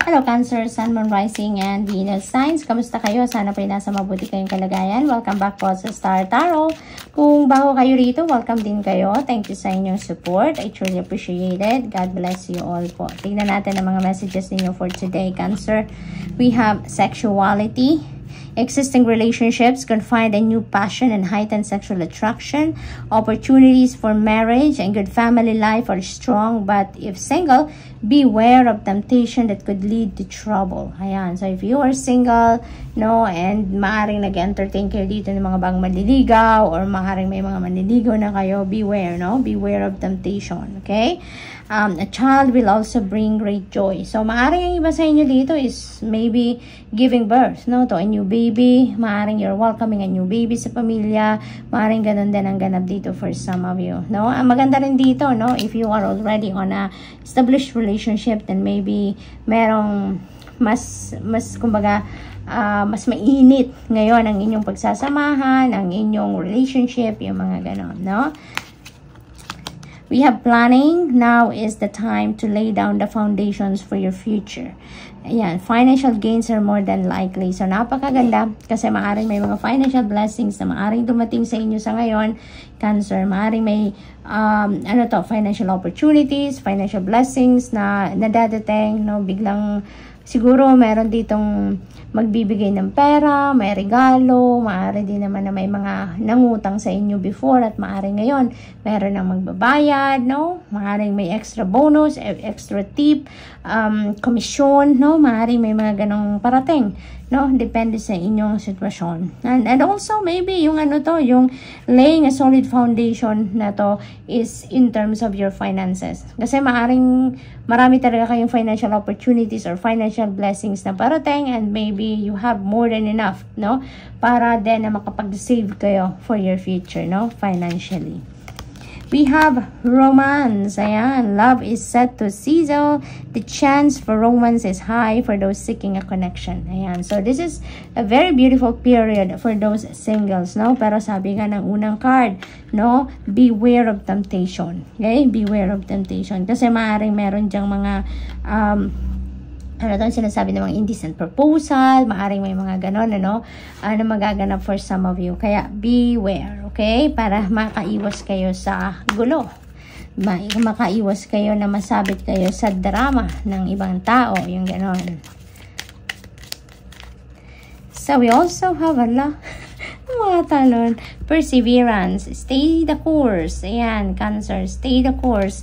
Hello Cancer, Sun, Moon, Rising, and Venus signs. Kamusta kayo? Sana po nasa mabuti kayong kalagayan. Welcome back po sa Star Tarot. Kung bago kayo rito, welcome din kayo. Thank you sa inyong support. I truly appreciate it. God bless you all po. Tingnan natin ang mga messages ninyo for today, Cancer. We have sexuality. Existing relationships can find a new passion and heightened sexual attraction. Opportunities for marriage and good family life are strong, but if single, beware of temptation that could lead to trouble. Ayan. So, if you are single, no, and maaring nag-entertain kayo dito ng mga bang manliligaw, or maaring may mga manliligaw na kayo, beware, no? Beware of temptation, okay? A child will also bring great joy. So, maaring ang iba sa inyo dito is maybe giving birth, no, to a new baby. Maaring you're welcoming a new baby sa pamilya. Maaring ganun din ang ganap dito for some of you, no? Ang maganda rin dito, no, if you are already on a established relationship, then maybe merong mas kumbaga, mas mainit ngayon ang inyong pagsasamahan, ang inyong relationship, yung mga ganon, no? We have planning. Now is the time to lay down the foundations for your future. Ayan, financial gains are more than likely. So, napakaganda kasi maaring may mga financial blessings na maaring dumating sa inyo sa ngayon, Cancer. Maaring may, financial opportunities, financial blessings na nadadating, no? Biglang, siguro meron ditong magbibigay ng pera, may regalo, maaari din naman na may mga nangutang sa inyo before at maaari ngayon meron nang magbabayad, no? Maaari may extra bonus, extra tip, komisyon, no? Maaari may mga ganong parating, no? Depende sa inyong sitwasyon. And also maybe yung yung laying a solid foundation na to is in terms of your finances. Kasi maaring marami talaga kayong financial opportunities or financial blessings na parating, and maybe you have more than enough, no? Para din na makapag-save kayo for your future, no? Financially. We have romance. Ayan. Love is set to sizzle. The chance for romance is high for those seeking a connection. Ayan. So, this is a very beautiful period for those singles, no? Pero sabi nga ng unang card, no? Beware of temptation. Okay? Beware of temptation. Kasi maaaring meron dyang mga, sinasabi ng mga indecent proposal, maaring may mga ganon, na magaganap for some of you. Kaya, beware, okay? Para makaiwas kayo sa gulo. Makaiwas kayo na masabit kayo sa drama ng ibang tao, yung ganon. So, we also have mga talon, perseverance, stay the course. Ayan, Cancer, stay the course.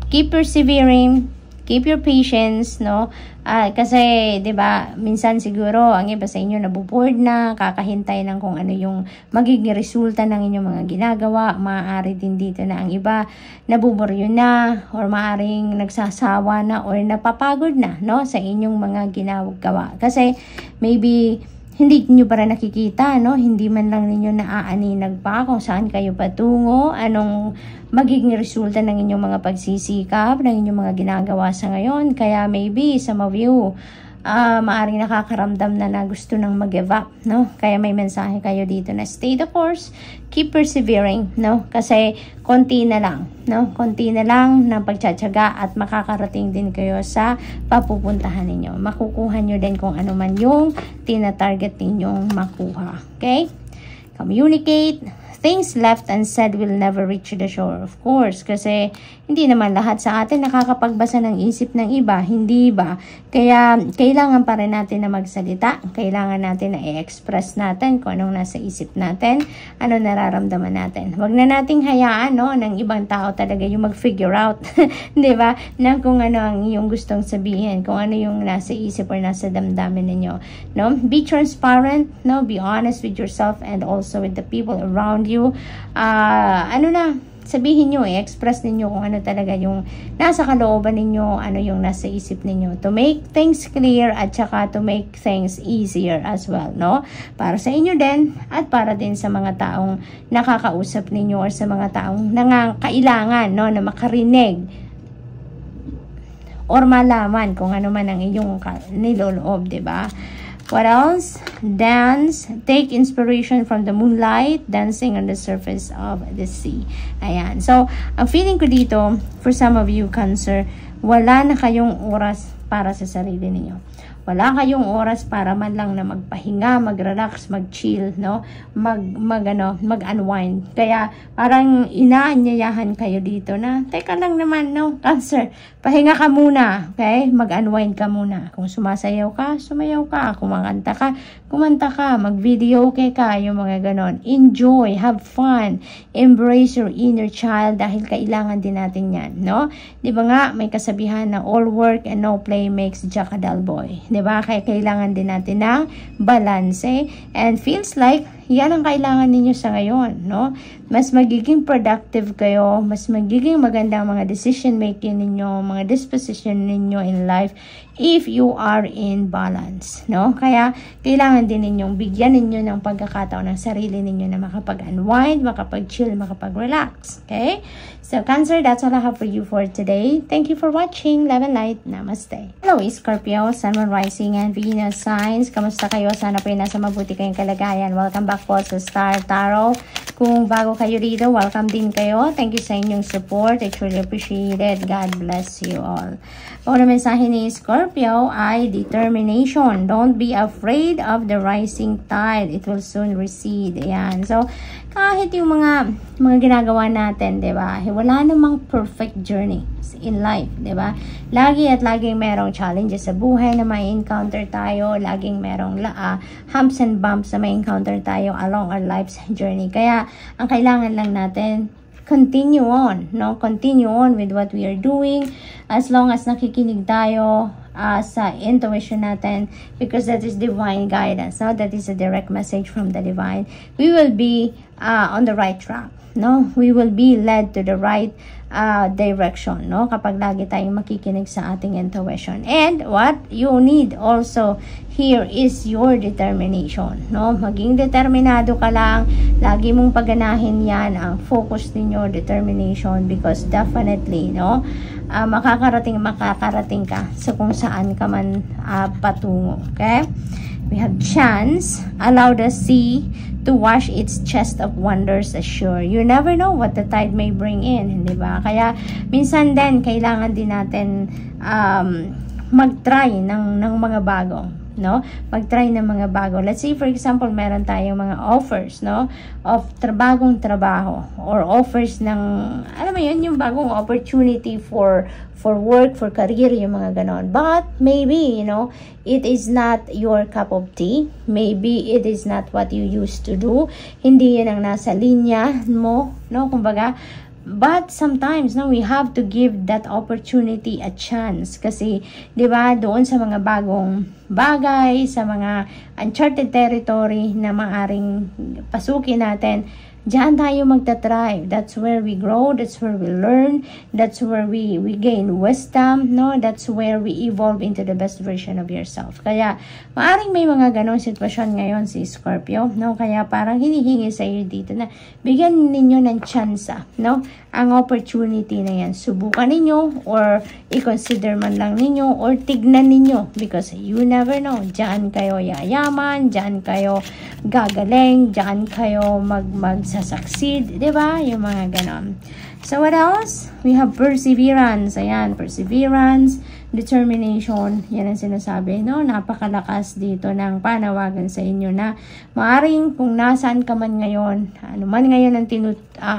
Keep persevering. Keep your patience, no? Kasi, 'di ba, minsan siguro ang iba sa inyo nabuboard na, kakahintay ng kung ano yung magiging resulta ng inyong mga ginagawa. Maaari din dito na ang iba nabuboryo na, or maaring nagsasawa na, or napapagod na, no, sa inyong mga ginagawa. Kasi maybe hindi niyo para nakikita, no? Hindi man lang ninyo naaaninag pa kung saan kayo patungo, anong magiging resulta ng inyong mga pagsisikap, ng inyong mga ginagawa sa ngayon. Kaya maybe some of you, maaring nakakaramdam na gusto nang mag-give up, no? Kaya may mensahe kayo dito na stay the course, keep persevering, no? Kasi konti na lang, no? Konti na lang na pagtsatsaga at makakarating din kayo sa papupuntahan ninyo. Makukuha nyo din kung ano man yung tina-target ninyong makuha. Okay? Communicate. Things left unsaid will never reach the shore. Of course, kasi hindi naman lahat sa atin nakakapagbasa ng isip ng iba, hindi ba? Kaya kailangan pa rin natin na magsalita. Kailangan natin na i-express natin kung anong nasa isip natin, ano nararamdaman natin. Huwag na nating hayaan, no, ng ibang tao talaga yung mag-figure out, di ba? Na kung ano ang iyong gustong sabihin, kung ano yung nasa isip or nasa damdamin ninyo, no? Be transparent, no? Be honest with yourself and also with the people around you. Sabihin nyo, express ninyo kung ano talaga yung nasa kalooban ninyo, ano yung nasa isip ninyo, to make things clear at saka to make things easier as well, no? Para sa inyo din at para din sa mga taong nakakausap ninyo or sa mga taong nangangailangan, no, na makarinig or malaman kung ano man ang iyong niloloob, diba? What else? Dance. Take inspiration from the moonlight, dancing on the surface of the sea. Ayan. So, ang feeling ko dito, for some of you, Cancer, wala na kayong oras para sa sarili ninyo. Wala kayong oras para man lang na magpahinga, mag-relax, mag-chill, no? Mag-unwind. Kaya parang inaanyayahan kayo dito na, teka lang naman, no? Cancer, pahinga ka muna, okay? Mag-unwind ka muna. Kung sumasayaw ka, sumayaw ka. Kung kumanta ka, mag-video okay ka, yung mga ganon. Enjoy, have fun, embrace your inner child dahil kailangan din natin yan, no? Di ba nga, may kasabihan na all work and no play makes Jack a dull boy. Diba? Kaya kailangan din natin ng balance. And feels like yan ang kailangan ninyo sa ngayon, no? Mas magiging productive kayo, mas magiging magandang mga decision making ninyo, mga disposition ninyo in life if you are in balance, no? Kaya kailangan din ninyong bigyan ninyo ng pagkakataon ng sarili ninyo na makapag-unwind, makapag-chill, makapag-relax, okay? So Cancer, that's all I have for you for today. Thank you for watching. Love and light. Namaste. Hello Scorpio, Sun, Moon, Rising, and Venus signs. Kamusta kayo? Sana po nasa mabuti kayong kalagayan. Welcome back po sa Star Tarot. Kung bago kayo rito, welcome din kayo. Thank you sa inyong support. I truly appreciate it. God bless you all. Ang mensahe ni Scorpio ay determination. Don't be afraid of the rising tide. It will soon recede. Ayan. So, kahit yung mga ginagawa natin, diba? Wala namang perfect journey in life, diba? Lagi at laging merong challenges sa buhay na may encounter tayo. Laging merong humps and bumps na may encounter tayo along our life's journey. Kaya, ang kailangan lang natin, continue on, no? Continue on with what we are doing as long as nakikinig tayo sa intuition natin, because that is divine guidance, no? That is a direct message from the divine. We will be on the right track, no? We will be led to the right direction, no? Kapag lagi tayong makikinig sa ating intuition. And what you need also here is your determination, no? Maging determinado ka lang, lagi mong pagganahin yan, ang focus ninyo, determination, because definitely, no? Makakarating ka sa kung saan ka man patungo, okay? We have chance, allow the sea to wash its chest of wonders ashore. You never know what the tide may bring in, di ba? Kaya minsan din kailangan din natin mag-try ng mga bago, no? Mag-try ng mga bago. Let's say for example, meron tayong mga offers, no? Of bagong trabaho or offers ng, alam mo yun, yung bagong opportunity for work, for career, yung mga ganon. But maybe, you know, it is not your cup of tea. Maybe it is not what you used to do. Hindi yun ang nasa linya mo, no? Kumbaga, but sometimes, no, we have to give that opportunity a chance. Kasi, di ba, doon sa mga bagong bagay, sa mga uncharted territory na maaring pasukin natin, diyan tayo magta-try. That's where we grow, that's where we learn, that's where we gain wisdom, no? That's where we evolve into the best version of yourself. Kaya, maaring may mga ganong sitwasyon ngayon si Scorpio, no? Kaya parang hinihingi sa iyo dito na bigyan ninyo ng tsansa, no? Ang opportunity na yan. Subukan ninyo or i-consider man lang ninyo or tignan ninyo, because you never know. Diyan kayo yayaman, diyan kayo gagaling, diyan kayo mag-succeed, di ba? Yung mga ganon. So, what else? We have perseverance. Ayan, perseverance, determination. Yan ang sinasabi, no? Napakalakas dito ng panawagan sa inyo na maaring kung nasaan ka man ngayon, ano man ngayon ang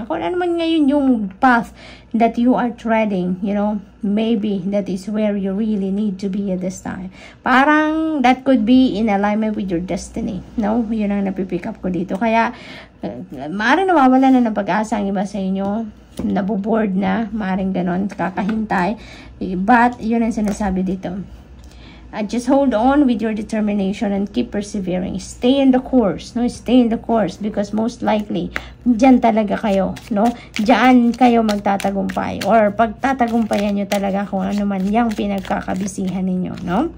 kung ano man ngayon yung path that you are treading, you know, maybe that is where you really need to be at this time. Parang that could be in alignment with your destiny, no? Yun ang napipick up ko dito. Kaya, maaring nawawala na ng pag-asa ang iba sa inyo, naboboard na, maaring ganon, kakahintay. But, yun ang sinasabi dito. Just hold on with your determination and keep persevering. Stay in the course, no? Stay in the course, because most likely, dyan talaga kayo, no? Dyan kayo magtatagumpay, or pagtatagumpayan nyo talaga kung ano man yung pinagkakabisihan ninyo, no?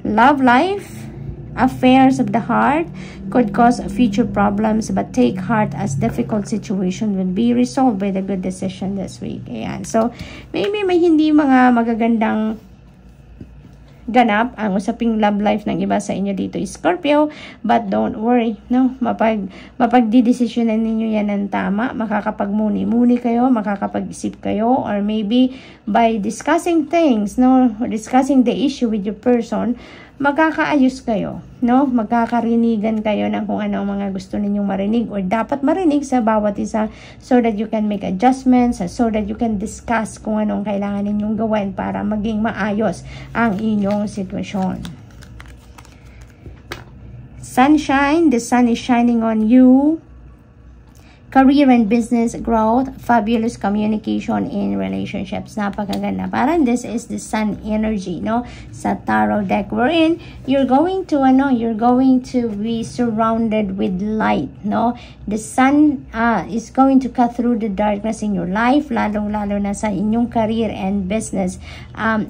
Love life, affairs of the heart could cause future problems, but take heart as difficult situation will be resolved by the good decision this week. Ayan. So, maybe may hindi mga magagandang ganap ang usaping love life ng iba sa inyo dito, Scorpio. But don't worry, no? Mapagdidesisyonan ninyo yan ng tama. Makakapagmuni-muni kayo, makakapag-isip kayo, or maybe by discussing things, no? Discussing the issue with your person, magkakaayos kayo, no? Magkakarinigan kayo ng kung ano ang mga gusto ninyong marinig or dapat marinig sa bawat isa, so that you can make adjustments, so that you can discuss kung anong kailangan ninyong gawin para maging maayos ang inyong sitwasyon. Sunshine, the sun is shining on you. Career and business growth, fabulous communication in relationships. Napakaganda. Parang this is the sun energy, no? Sa tarot deck we're in, you're going to be surrounded with light, no? The sun is going to cut through the darkness in your life, lalong-lalo na sa inyong career and business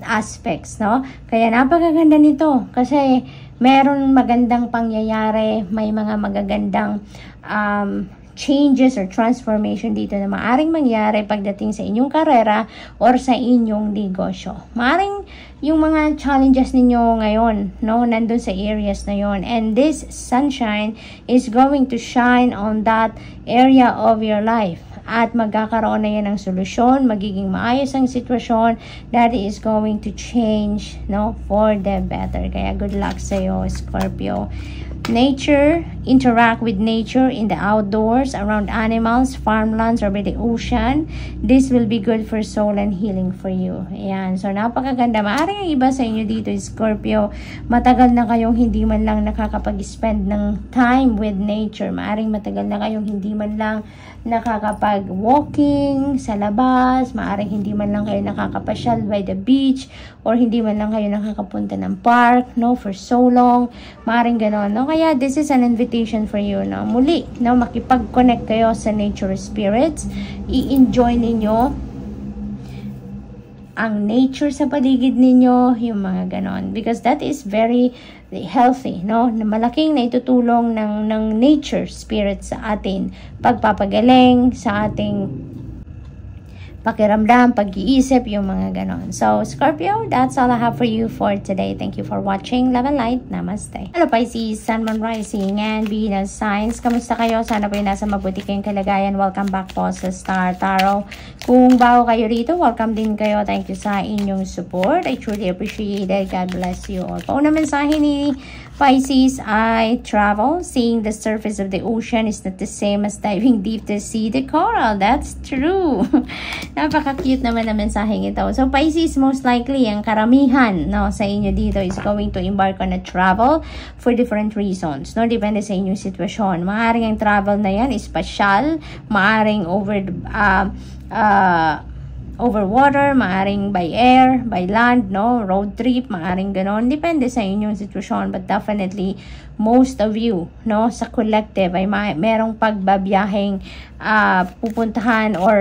aspects, no? Kaya napakaganda nito kasi meron magandang pangyayari, may mga magagandang changes or transformation dito na maaring mangyari pagdating sa inyong karera or sa inyong negosyo. Maaring yung mga challenges ninyo ngayon, no, nandun sa areas na yon, and this sunshine is going to shine on that area of your life. At magkakaroon na yan ng solusyon, magiging maayos ang sitwasyon that is going to change, no, for the better. Kaya good luck sa iyo, Scorpio. Nature, interact with nature in the outdoors, around animals, farmlands, or by the ocean. This will be good for soul and healing for you. Ayan. So, napakaganda. Maaring ang iba sa inyo dito, Scorpio, matagal na kayong hindi man lang nakakapag-spend ng time with nature. Maaring matagal na kayong hindi man lang nakakapag-walking sa labas. Maaring hindi man lang kayo nakakapasyal by the beach, or hindi man lang kayo nakakapunta ng park, no, for so long. Maaring ganon, no? Kaya this is an invitation for you, no? Muli, no, makipag-connect kayo sa nature spirits. I-enjoy ninyo ang nature sa paligid ninyo, yung mga ganon. Because that is very healthy, no? Malaking naitutulong ng nature spirit sa atin. Pagpapagaling sa ating pakiramdam, pag-iisip, yung mga ganon. So, Scorpio, that's all I have for you for today. Thank you for watching. Love and light. Namaste. Hello, Pisces, Sun, Moon, Rising, and Venus signs. Kamusta kayo? Sana po yung nasa mabuti kayong kalagayan. Welcome back po sa Star Tarot. Kung bago kayo rito, welcome din kayo. Thank you sa inyong support. I truly appreciate it. God bless you all. Pauna mensahe ni Pisces, I travel. Seeing the surface of the ocean is not the same as diving deep to see the coral. That's true. Napaka-cute naman na mensaheng ito. So, Pisces, most likely, ang karamihan, no, sa inyo dito is going to embark on a travel for different reasons. No? Depende sa inyong sitwasyon. Maaring ang travel na yan is pasyal. Maaring over water, maaring by air, by land, no, road trip, maaring ganon. Depende sa inyong sitwasyon, but definitely most of you, no, sa collective ay merong pagbabiyaheng pupuntahan or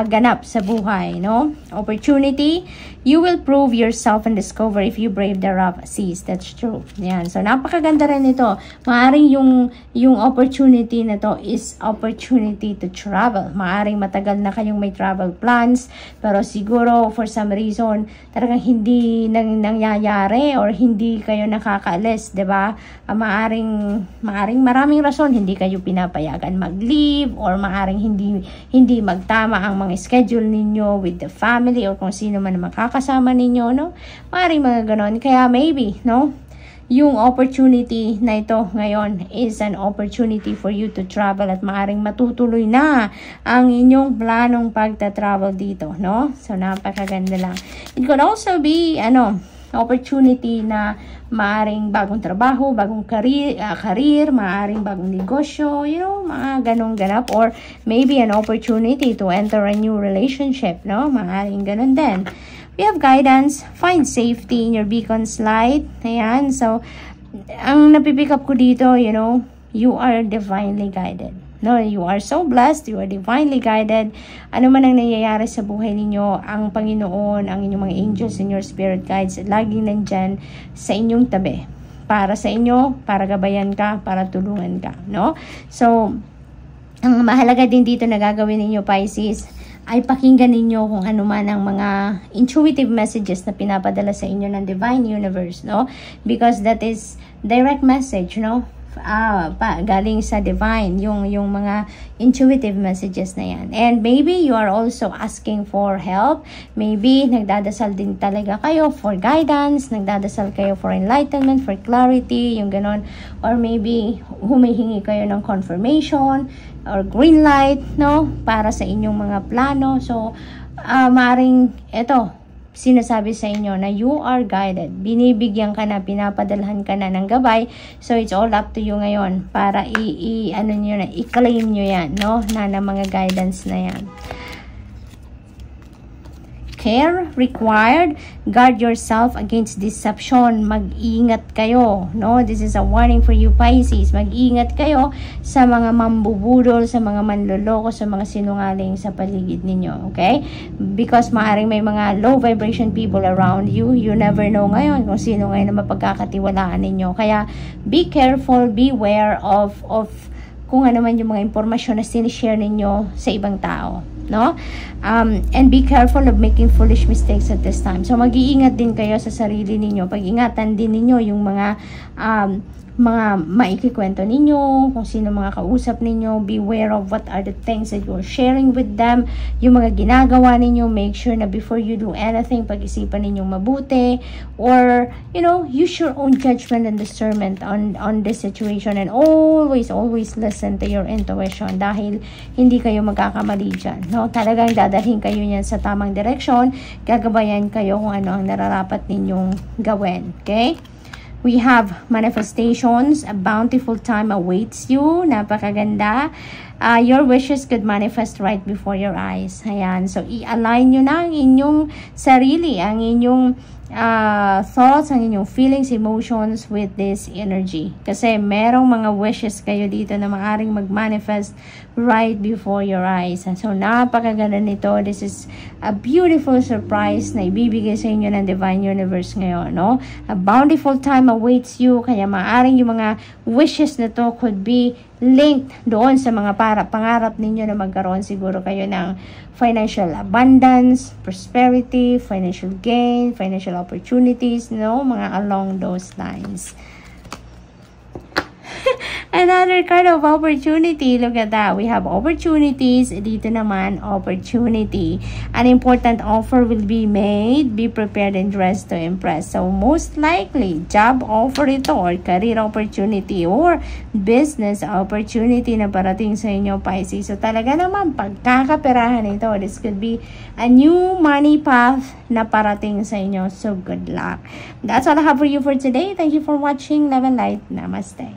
ganap sa buhay, no? Opportunity, you will prove yourself and discover if you brave the rough seas. That's true. Yan. So, napakaganda rin ito. Maaring yung opportunity na to is opportunity to travel. Maaring matagal na kayong may travel plans, pero siguro for some reason talagang hindi nangyayari or hindi kayo nakakaalis, 'di ba? Maaring maraming rason hindi kayo pinapayagan mag-leave, or maaring hindi magtama ang mga schedule ninyo with the family or kung sino man makakasama ninyo, no? Maaring mga ganon. Kaya maybe, no, yung opportunity na ito ngayon is an opportunity for you to travel at maaring matutuloy na ang inyong planong pagta-travel dito, no? So, napakaganda lang. It could also be, opportunity na maaring bagong trabaho, bagong career, maaring bagong negosyo, mga ganong ganap, or maybe an opportunity to enter a new relationship, no? Maaring ganon din. We have guidance, find safety in your beacon's light. Ayan, so, ang napipick up ko dito, you are divinely guided. No, you are so blessed, you are divinely guided. Ano man ang nangyayari sa buhay ninyo, ang Panginoon, ang inyong mga angels and your spirit guides, laging nandyan sa inyong tabi. Para sa inyo, para gabayan ka, para tulungan ka, no? So, ang mahalaga din dito na gagawin ninyo, Pisces, ay pakinggan ninyo kung ano man ang mga intuitive messages na pinapadala sa inyo ng Divine Universe, no? Because that is direct message, no? Galing sa divine yung mga intuitive messages na yan. And maybe you are also asking for help. Maybe nagdadasal din talaga kayo for guidance, nagdadasal kayo for enlightenment, for clarity, yung ganon. Or maybe humihingi kayo ng confirmation or green light, no, para sa inyong mga plano. So maaring ito sinasabi sa inyo na you are guided. Binibigyan ka na, pinapadalhan ka na ng gabay. So, it's all up to you ngayon para i-claim nyo yan, no? Na mga guidance na yan. Care required. Guard yourself against deception. Mag-ingat kayo, no? This is a warning for you, Pisces. Mag-ingat kayo sa mga mambubudol, sa mga manloloko, sa mga sinungaling sa paligid ninyo, okay? Because maaring may mga low vibration people around you. You never know ngayon kung sino ngayon na mapagkakatiwalaan ninyo. Kaya be careful, beware of kung ano man yung mga impormasyon na sinishare ninyo sa ibang tao, no? And be careful of making foolish mistakes at this time. So, mag-iingat din kayo sa sarili ninyo. Pag-ingatan din ninyo yung mga maikikwento ninyo, kung sino mga kausap ninyo. Beware of what are the things that you're sharing with them. Yung mga ginagawa ninyo, make sure na before you do anything, pag-isipan ninyong mabuti. Or, you know, use your own judgment and discernment on this situation. And always listen to your intuition. Dahil hindi kayo magkakamali dyan, no? Talagang dadalhin kayo niyan sa tamang direksyon. Gagabayan kayo kung ano ang nararapat ninyong gawin. Okay? We have manifestations. A bountiful time awaits you. Napakaganda. Your wishes could manifest right before your eyes. Ayan. So, i-align nyo na ang inyong sarili, ang inyong thoughts, ang inyong feelings, emotions with this energy. Kasi merong mga wishes kayo dito na maaaring mag-manifest right before your eyes. So, napakaganda nito. This is a beautiful surprise na ibibigay sa inyo ng Divine Universe ngayon, no? A bountiful time awaits you. Kaya maaaring yung mga wishes na to could be linked doon sa mga pangarap ninyo na magkaroon siguro kayo ng financial abundance, prosperity, financial gain, financial opportunities, no? Mga along those lines. Another card of opportunity. Look at that. We have opportunities. Dito naman, opportunity. An important offer will be made. Be prepared and dressed to impress. So, most likely, job offer ito or career opportunity or business opportunity na parating sa inyo, Pisces. So, talaga naman, pagkakaperahan ito. This could be a new money path na parating sa inyo. So, good luck. That's all I have for you for today. Thank you for watching. Love and light. Namaste.